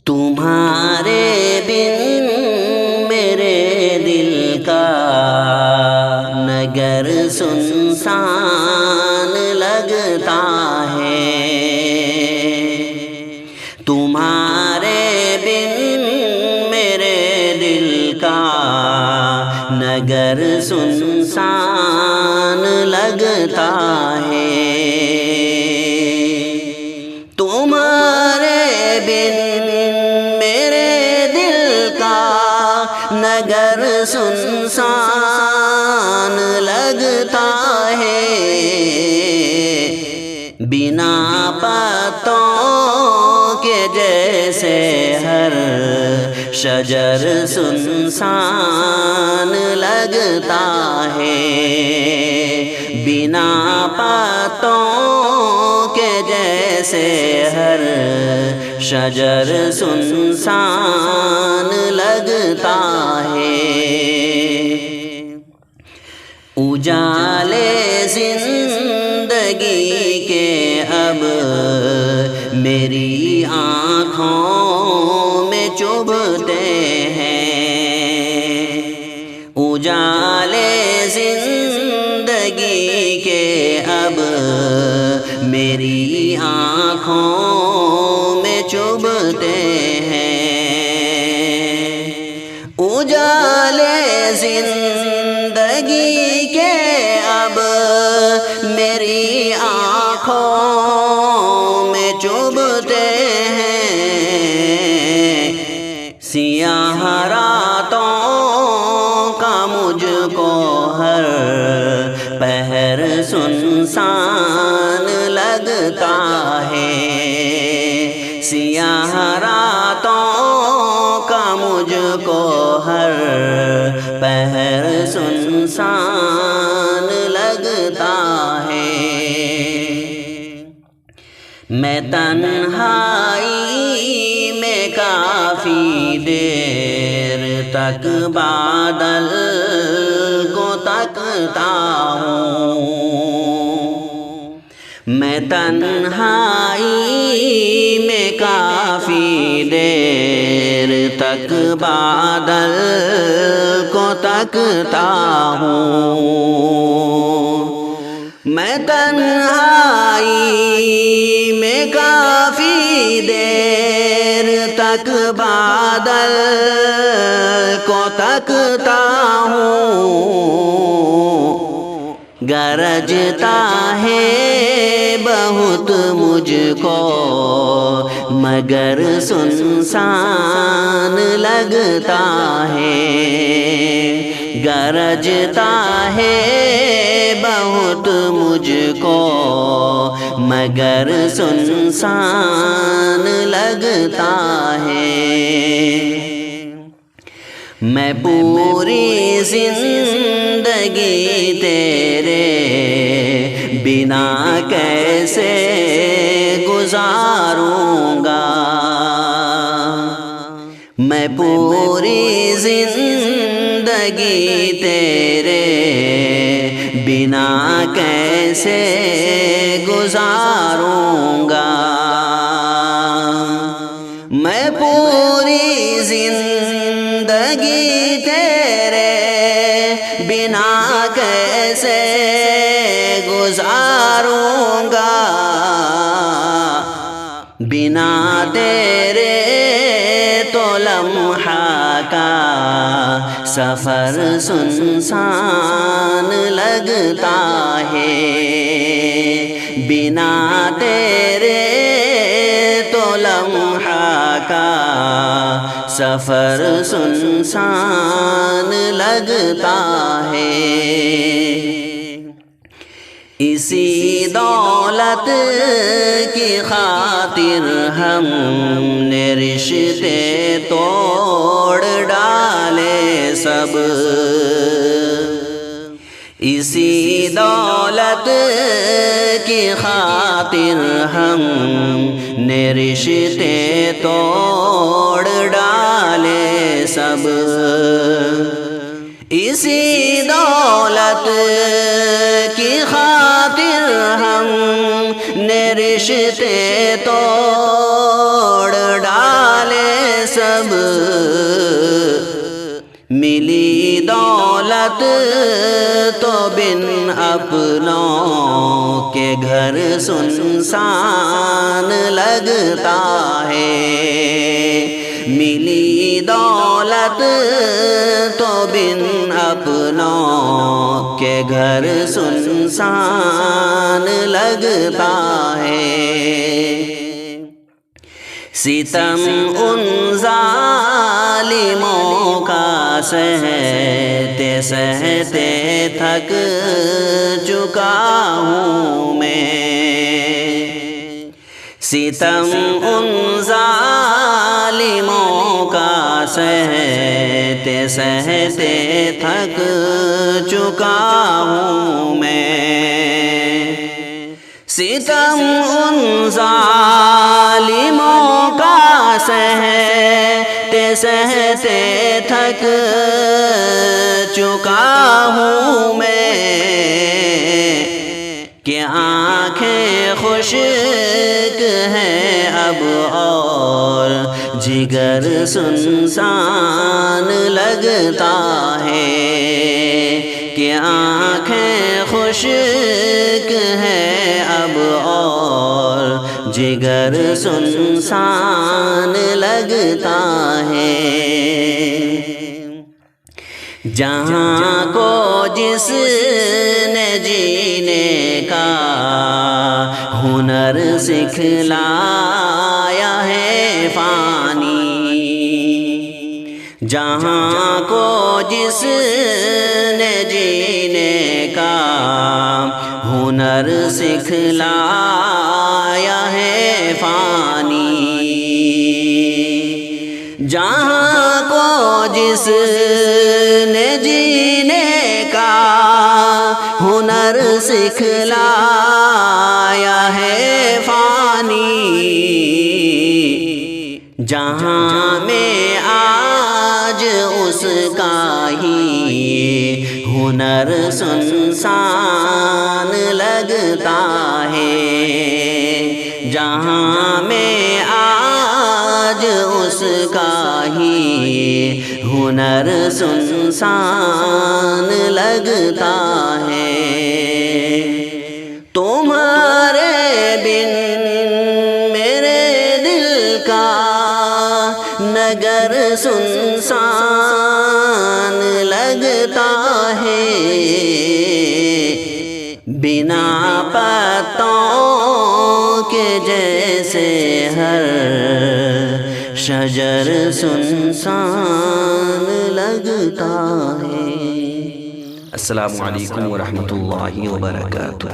تمہارے بن میرے دل کا نگر سنسان لگتا ہے، تمہارے بن میرے دل کا نگر سنسان لگتا ہے، تمہارے بن میرے دل کا نگر سنسان لگتا ہے، بنا پتوں کے جیسے ہر شجر سنسان لگتا ہے، بنا پتوں کے جیسے ہر شجر سنسان لگتا ہے، اجالے زندگی کے اب میری آنکھوں میں چبھتے ہیں، اجالے زندگی کے اب میری آنکھوں میں چبھتے ہیں، اجالے زندگی کے اب میری آنکھوں میں چبھتے ہیں، سیاہ راتوں کا مجھ کو ہر پہر سنسان لگتا ہے، سیاہ راتوں کا مجھ کو ہر پہر سنسان لگتا ہے، میں تنہائی میں کافی دیر تک بادل کو تکتا ہوں، میں تنہائی میں کافی دیر تک بادل کو تکتا ہوں، میں تنہائی میں کافی دیر تک بادل کو تکتا ہوں، گرجتا ہے بہت مجھ کو مگر سنسان لگتا ہے، گرجتا ہے بہت مجھ کو مگر سنسان لگتا ہے، میں پوری زندگی تیرے بنا کیسے گزاروں گا، میں پوری زندگی تیرے بنا کیسے گزاروں گا، میں پوری زندگی تیرے بنا کیسے گزاروں گا، بنا تیرے تو لمحہ کا سفر سنسان لگتا ہے، بنا تیرے تو لمحہ کا سفر سنسان لگتا ہے، اسی دولت کی خاطر ہم نے رشتے توڑ ڈالے سب، اسی دولت کی خاطر ہم نے رشتے توڑ ڈالے سب، اسی دولت کی خاطر ہم نے رشتے توڑ ڈالے سب ملی دولت تو بن اپنوں کے گھر سنسان لگتا ہے، ملی دولت تو بن اپنوں کے گھر سنسان لگتا ہے۔ ستم ان ظالموں کا سہتے سہتے تھک چکا ہوں میں، ستم ان ظالموں کا سہتے سہتے تھک چکا ہوں میں، ستم ان ظالموں کا سہتے سہتے تھک چکا ہوں میں، کہ آنکھیں خشک ہیں اب اور جگر سنسان لگتا ہے، کہ آنکھیں خشک ہیں اب اور جگر سنسان لگتا ہے۔ جہاں کو جس نے جینے کا ہنر سکھلایا ہے فانی، جہاں کو جس نے جینے کا ہنر سکھلایا ہے فانی، جہاں کو جس نے جینے کا ہنر سکھلایا ہے فانی، جہاں میں آج اس کا ہی ہنر سنسان لگتا ہے، جہاں میں آج اس کا ہی ہنر سنسان لگتا ہے۔ تمہارے بن میرے دل کا نگر سنسان لگتا ہے، بنا پتوں کے جیسے ہر شجر سنسان لگتا ہے۔ السلام علیکم ورحمۃ اللہ وبرکاتہ۔